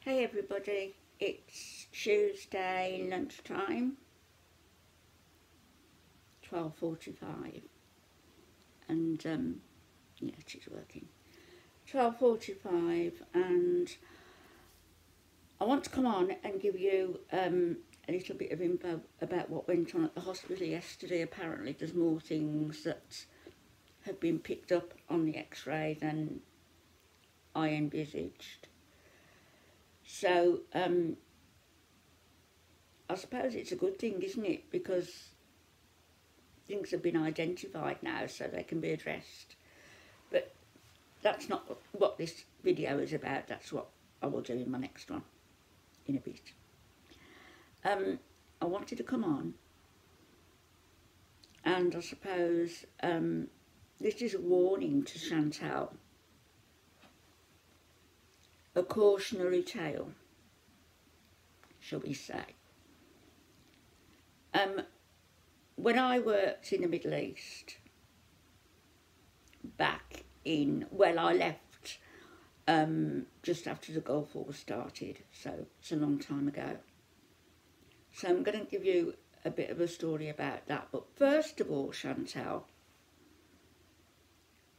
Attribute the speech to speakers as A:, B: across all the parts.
A: Hey everybody, it's Tuesday lunchtime, 12:45, and yeah, she's working. 12:45, and I want to come on and give you a little bit of info about what went on at the hospital yesterday. Apparently there's more things that have been picked up on the x-ray than I envisaged. So I suppose it's a good thing, isn't it? Because things have been identified now so they can be addressed. But that's not what this video is about. That's what I will do in my next one in a bit. I wanted to come on, and I suppose this is a warning to Chantal, a cautionary tale, shall we say. When I worked in the Middle East, back in, well, I left just after the Gulf War started, so it's a long time ago. So I'm going to give you a bit of a story about that. But first of all, Chantal,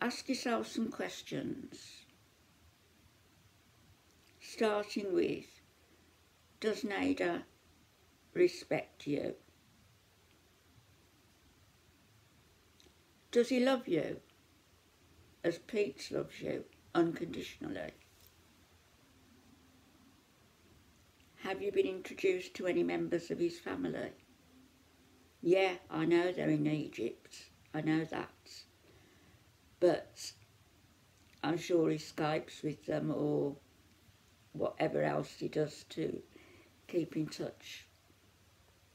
A: ask yourself some questions. Starting with, does Nader respect you? Does he love you as Pete loves you unconditionally? Have you been introduced to any members of his family? Yeah, I know they're in Egypt. I know that. But I'm sure he Skypes with them or whatever else he does to keep in touch.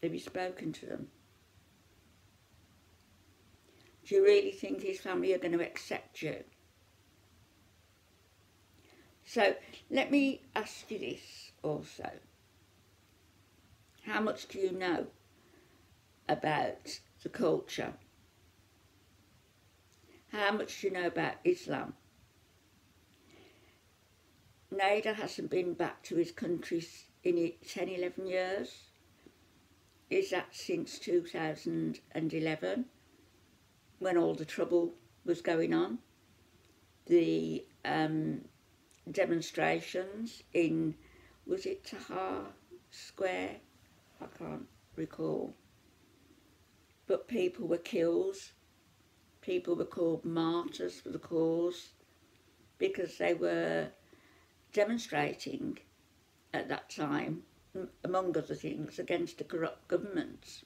A: Have you spoken to them? Do you really think his family are going to accept you? So let me ask you this also. How much do you know about the culture? How much do you know about Islam? Nader hasn't been back to his country in 10, 11 years. Is that since 2011? When all the trouble was going on, the demonstrations in, was it Tahrir Square? I can't recall. But people were killed. People were called martyrs for the cause because they were demonstrating at that time, among other things, against a corrupt government.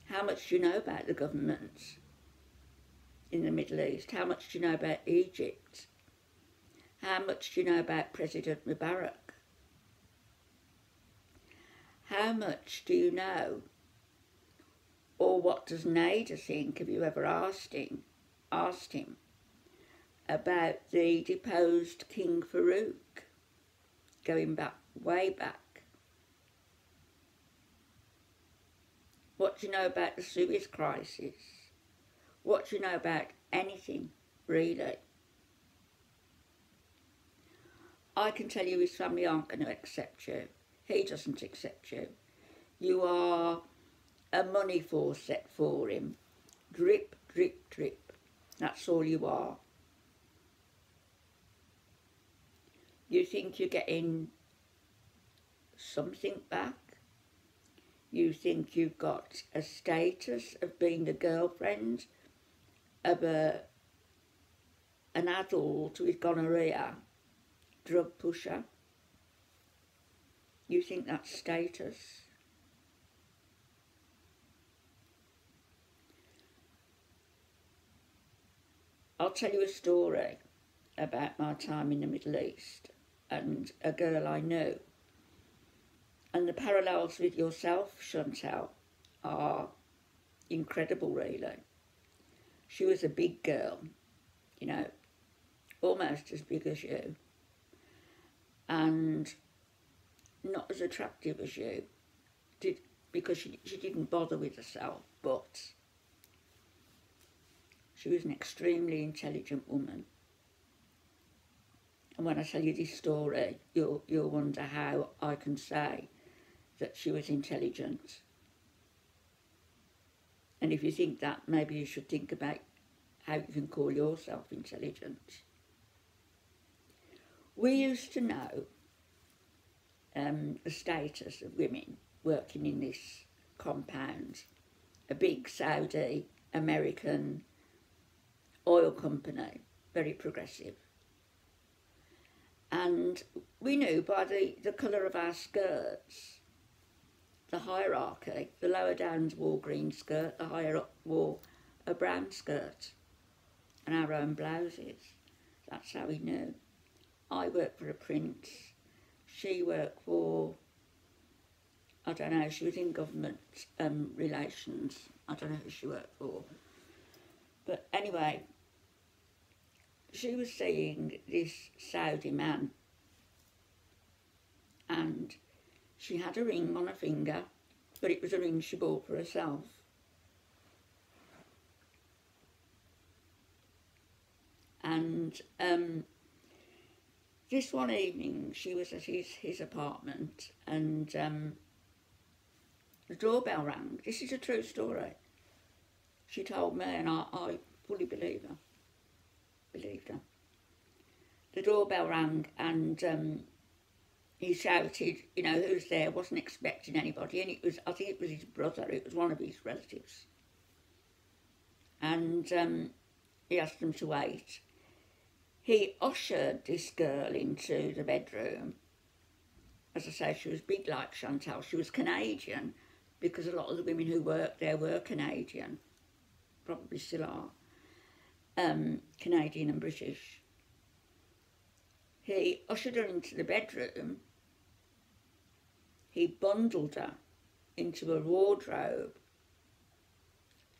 A: How much do you know about the government in the Middle East? How much do you know about Egypt? How much do you know about President Mubarak? How much do you know, or what does Nader think? Have you ever asked him about the deposed King Farouk, going back, way back? What do you know about the Suez crisis? What do you know about anything, really? I can tell you his family aren't going to accept you. He doesn't accept you. You are a money faucet for him. Drip, drip, drip. That's all you are. You think you're getting something back? You think you've got a status of being the girlfriend of an adult with gonorrhea, drug pusher? You think that's status? I'll tell you a story about my time in the Middle East and a girl I knew. And the parallels with yourself, Chantal, are incredible, really. She was a big girl, you know, almost as big as you, and not as attractive as you, because she didn't bother with herself, but she was an extremely intelligent woman. And when I tell you this story, you'll wonder how I can say that she was intelligent. And if you think that, maybe you should think about how you can call yourself intelligent. We used to know the status of women working in this compound, a big Saudi American oil company, very progressive. And we knew by the colour of our skirts, the hierarchy. The lower downs wore green skirt, the higher up wore a brown skirt and our own blouses. That's how we knew. I worked for a prince. She worked for, I don't know, she was in government relations. I don't know who she worked for. But anyway, she was seeing this Saudi man, and she had a ring on her finger, but it was a ring she bought for herself. And this one evening she was at his apartment, and the doorbell rang. This is a true story. She told me, and I fully believed her. The doorbell rang, and he shouted, you know, who's there? Wasn't expecting anybody, and it was, I think it was his brother. It was one of his relatives, and he asked them to wait. He ushered this girl into the bedroom. As I say, she was big like Chantal. She was Canadian, because a lot of the women who worked there were Canadian, probably still are, Canadian and British. He ushered her into the bedroom. He bundled her into a wardrobe,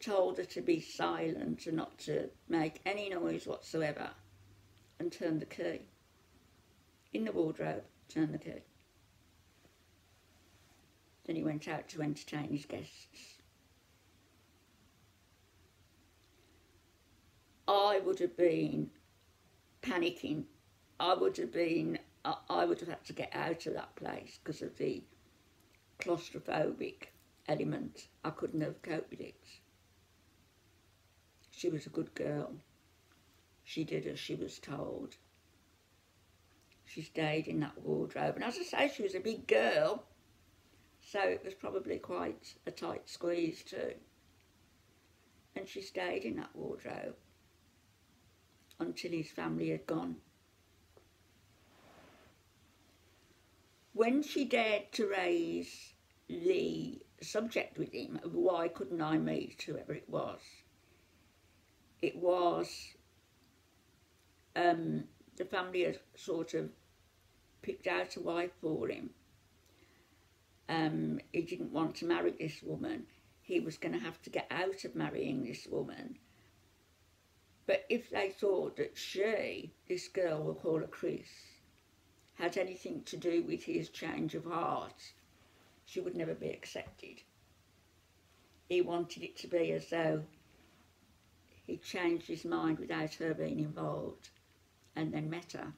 A: told her to be silent and not to make any noise whatsoever, and turned the key. In the wardrobe, turned the key. Then he went out to entertain his guests. I would have been panicking. I would have had to get out of that place because of the claustrophobic element. I couldn't have coped with it. She was a good girl. She did as she was told. She stayed in that wardrobe. And as I say, she was a big girl, so it was probably quite a tight squeeze too. And she stayed in that wardrobe until his family had gone. When she dared to raise the subject with him of why couldn't I meet whoever it was the family had sort of picked out a wife for him. He didn't want to marry this woman. He was going to have to get out of marrying this woman. But if they thought that she, this girl we'll call her Chris, had anything to do with his change of heart, she would never be accepted. He wanted it to be as though he changed his mind without her being involved, and then met her.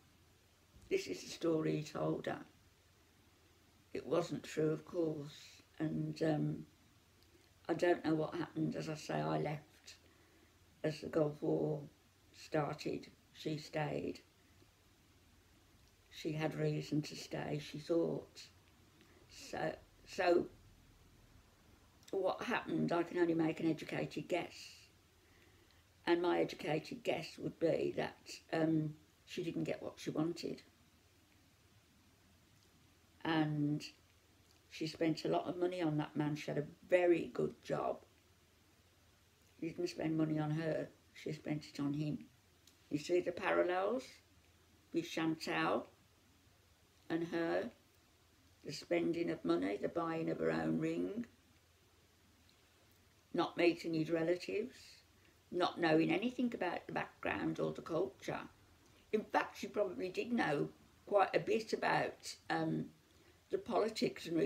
A: This is the story he told her. It wasn't true, of course, and I don't know what happened. As I say, I left as the Gulf War started. She stayed. She had reason to stay, she thought. So what happened, I can only make an educated guess. And my educated guess would be that she didn't get what she wanted. And she spent a lot of money on that man. She had a very good job. She didn't spend money on her, she spent it on him. You see the parallels with Chantal and her? The spending of money, the buying of her own ring, not meeting his relatives, not knowing anything about the background or the culture. In fact, she probably did know quite a bit about the politics and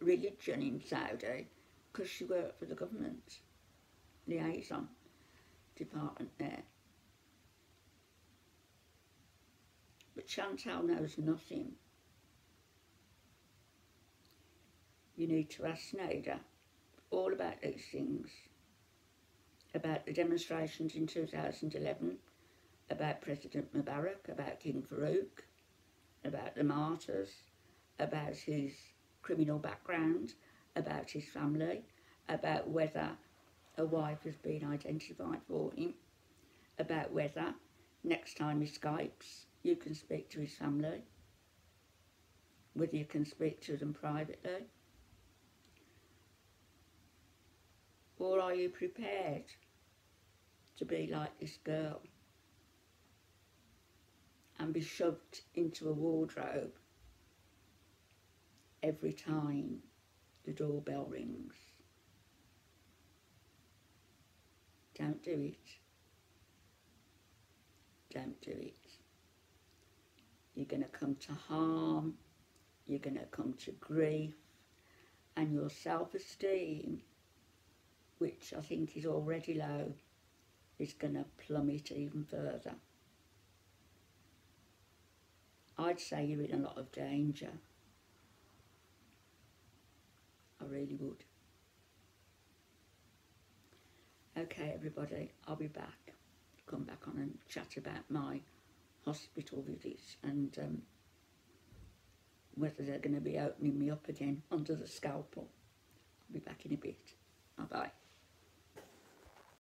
A: religion in Saudi, because she worked for the government liaison department there. But Chantal knows nothing. You need to ask Nader all about these things, about the demonstrations in 2011, about President Mubarak, about King Farouk, about the martyrs, about his criminal background, about his family, about whether a wife has been identified for him, about whether next time he Skypes you can speak to his family, whether you can speak to them privately, or are you prepared to be like this girl and be shoved into a wardrobe every time the doorbell rings? Don't do it. Don't do it. You're going to come to harm, you're going to come to grief, and your self-esteem, which I think is already low, is going to plummet even further. I'd say you're in a lot of danger. I really would. Okay, everybody, I'll be back. Come back on and chat about my hospital visits and whether they're going to be opening me up again under the scalpel. I'll be back in a bit. Bye-bye.